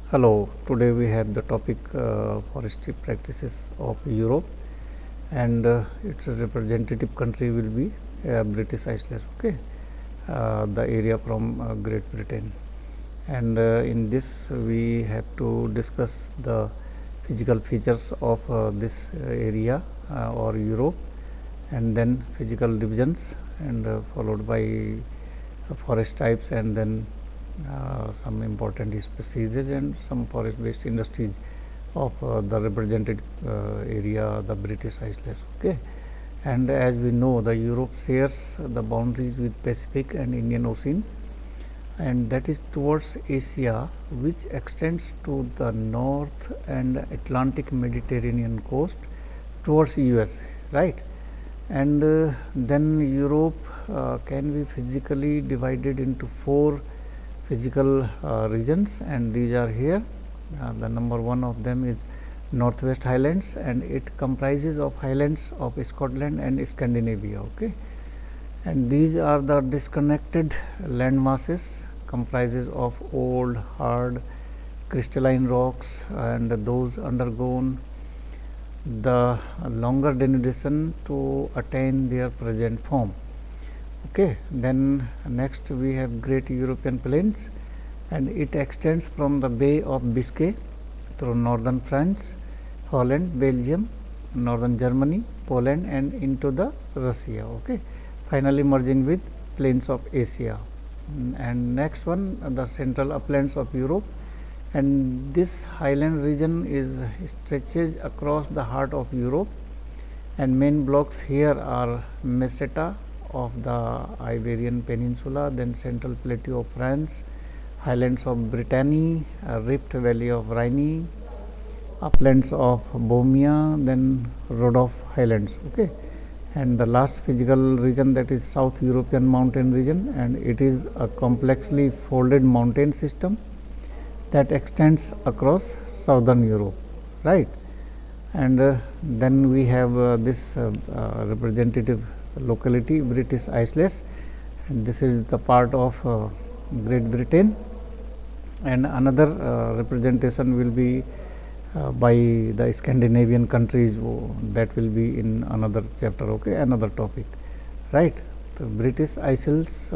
Hello, today we have the topic forestry practices of Europe, and its a representative country will be British Isles, okay, the area from Great Britain. And in this, we have to discuss the physical features of this area or Europe, and then physical divisions, and followed by forest types, and then some important species and some forest based industries of the represented area, the British Isles, okay. And as we know, the Europe shares the boundaries with Pacific and Indian Ocean, and that is towards Asia, which extends to the north and Atlantic Mediterranean coast towards USA, right. And then Europe can be physically divided into four physical regions, and these are here. The number one of them is Northwest Highlands, and it comprises of highlands of Scotland and Scandinavia, okay. And these are the disconnected land masses, comprises of old hard crystalline rocks, and those undergone the longer denudation to attain their present form, okay. Then next we have Great European Plains, and it extends from the Bay of Biscay through northern France, Holland, Belgium, northern Germany, Poland, and into the Russia, okay, finally merging with plains of Asia. And next one, the central uplands of Europe, and this highland region is stretches across the heart of Europe, and main blocks here are Meseta of the Iberian Peninsula, then central plateau of France, highlands of Brittany, Rift Valley of Rhine, uplands of Bohemia, then Rhodope Highlands, okay. And the last physical region, that is South European mountain region, and it is a complexly folded mountain system that extends across southern Europe, right. And then we have this representative locality, British Isles, and this is the part of Great Britain, and another representation will be by the Scandinavian countries, that will be in another chapter, okay, another topic, right. The British Isles,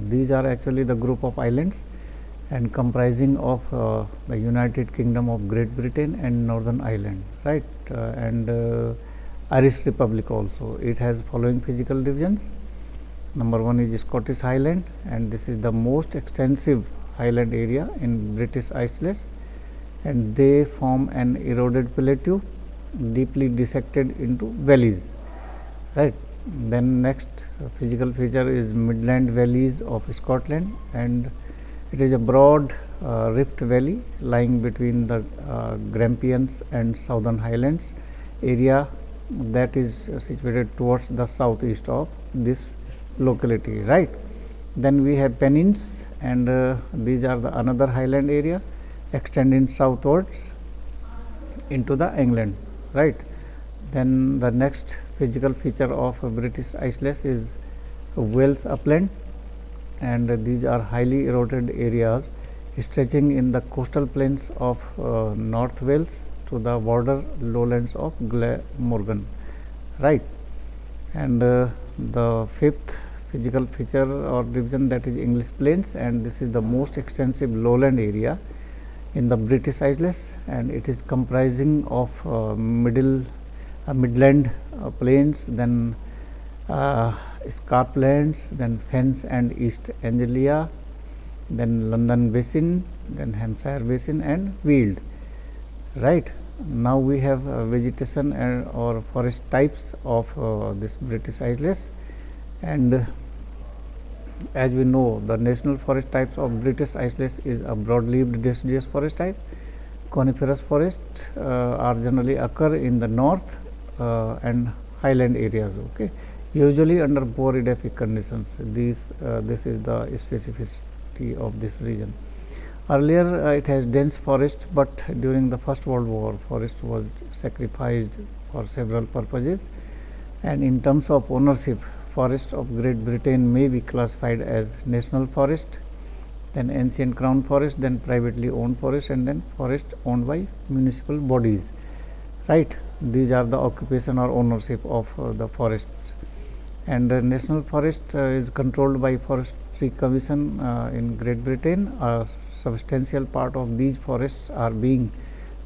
these are actually the group of islands and comprising of the United Kingdom of Great Britain and Northern Ireland, right. And Irish Republic also, it has following physical divisions. Number one is Scottish Highland, and this is the most extensive highland area in British Isles, and they form an eroded plateau deeply dissected into valleys, right. Then next physical feature is Midland Valleys of Scotland, and it is a broad rift valley lying between the Grampians and Southern Highlands area that is situated towards the southeast of this locality, right. Then we have Pennines, and these are the another highland area extending southwards into the England, right. Then the next physical feature of British Isles is Wales upland, and these are highly eroded areas stretching in the coastal plains of North Wales to the border lowlands of Glamorgan, right. And the fifth physical feature or division, that is English Plains, and this is the most extensive lowland area in the British Isles, and it is comprising of midland plains, then Scarplands, then Fens and East Anglia, then London Basin, then Hampshire Basin, and Weald, right. Now we have vegetation and or forest types of this British Isles, and as we know, the national forest types of British Isles is a broad-leaved deciduous forest type. Coniferous forests are generally occur in the north and highland areas, okay, usually under boreidophic conditions. This is the specificity of this region. Earlier it has dense forest, but during the First World War, forest was sacrificed for several purposes, and in terms of ownership, forests of Great Britain may be classified as national forest, then ancient crown forest, then privately owned forest, and then forest owned by municipal bodies, right. These are the occupation or ownership of the forests. And national forest is controlled by Forestry Commission in Great Britain. A substantial part of these forests are being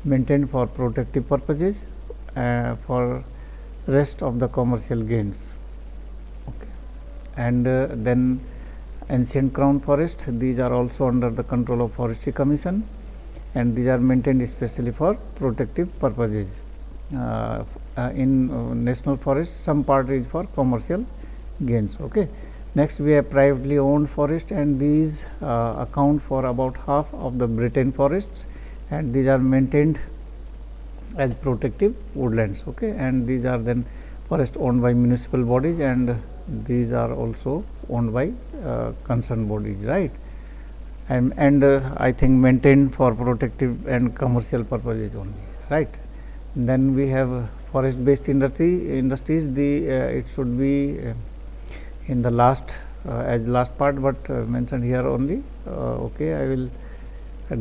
maintained for protective purposes for rest of the commercial gains. Okay. And then ancient crown forest, these are also under the control of Forestry Commission, and these are maintained especially for protective purposes. In national forest, some part is for commercial gains. Okay. Next we have privately owned forest, and these account for about half of the Britain forests, and these are maintained as protective woodlands. Okay. And these are then forest owned by municipal bodies, and these are also owned by concerned bodies, right. And I think maintained for protective and commercial purposes only, right. Then we have forest based industries. It should be in the last as last part, but mentioned here only. Okay, I will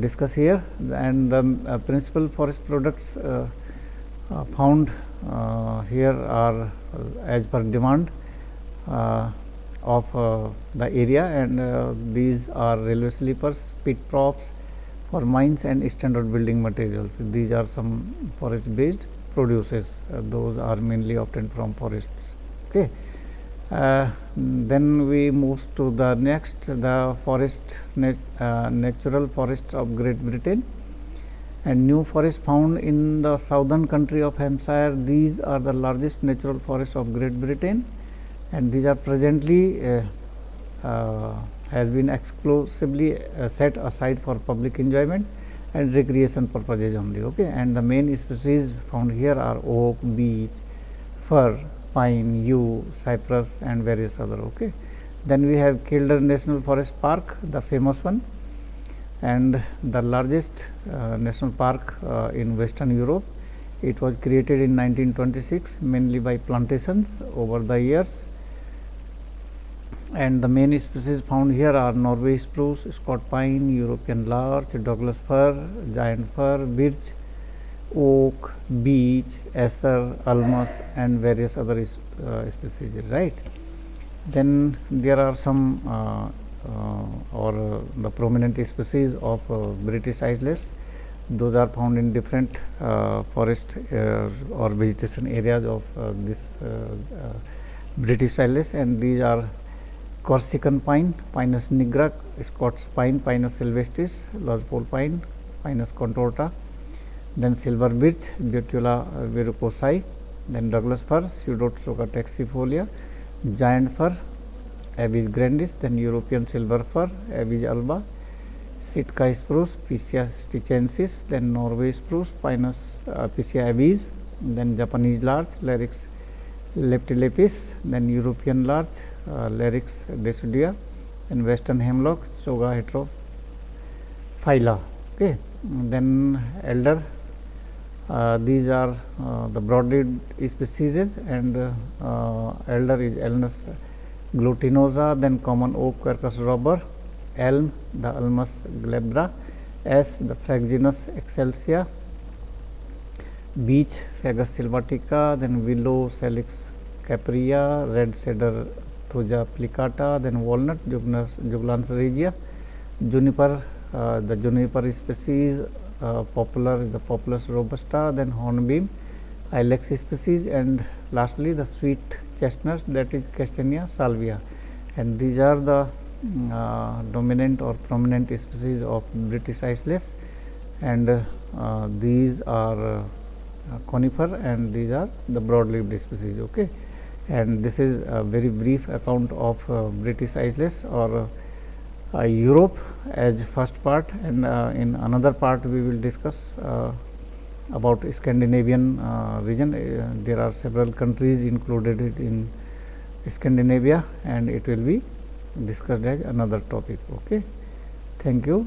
discuss here. And the principal forest products found here are as per demand of the area, and these are railway sleepers, pit props for mines, and standard building materials. These are some forest based produces. Those are mainly obtained from forests. Okay. Then we move to the next, the natural forests of Great Britain and new forests found in the southern country of Hampshire. These are the largest natural forests of Great Britain, and these are presently has been exclusively set aside for public enjoyment and recreation purposes only. Okay. And the main species found here are oak, beech, fir, pine, yew, cypress, and various other. Okay. Then we have Kildare National Forest Park, the famous one, and the largest national park in Western Europe. It was created in 1926 mainly by plantations over the years, and the main species found here are Norway spruce, Scott pine, European larch, Douglas fir, giant fir, birch, oak, beech, acer, almus, and various other species, right. Then there are some the prominent species of British Isles. Those are found in different forest or vegetation areas of this British Isles, and these are Corsican pine, Pinus nigra, Scots pine, Pinus sylvestris, lodgepole pine, Pinus contorta, then silver birch, Betula verrucosae, then Douglas fir, Pseudotsuga taxifolia, giant fir, Abies grandis, then European silver fir, Abies alba, Sitka spruce, Picea stichensis, then Norway spruce, Pinus Picea abies, then Japanese larch, Larix leptilepis, then European larch, Larix deciduea, then Western hemlock, Tsoga heterophylla. Okay. Then elder, these are the broadleaf species, and elder is Elnus glutinosa, then common oak, Quercus robur, elm, the Ulmus glabra, ash, the Fraginus excelsa, beech, Fagus sylvatica, then willow, Salix caprea, red cedar, Thuja plicata, then walnut, Juglans regia, juniper, the juniper species, poplar, the Populus robusta, then hornbeam, ilex species, and lastly the sweet chestnut, that is Castanea salvia. And these are the dominant or prominent species of British Isles, and these are conifer, and these are the broad-leaved species. Okay. And this is a very brief account of British Isles or Europe as first part, and in another part we will discuss about Scandinavian region. There are several countries included in Scandinavia, and it will be discussed as another topic. Okay. Thank you.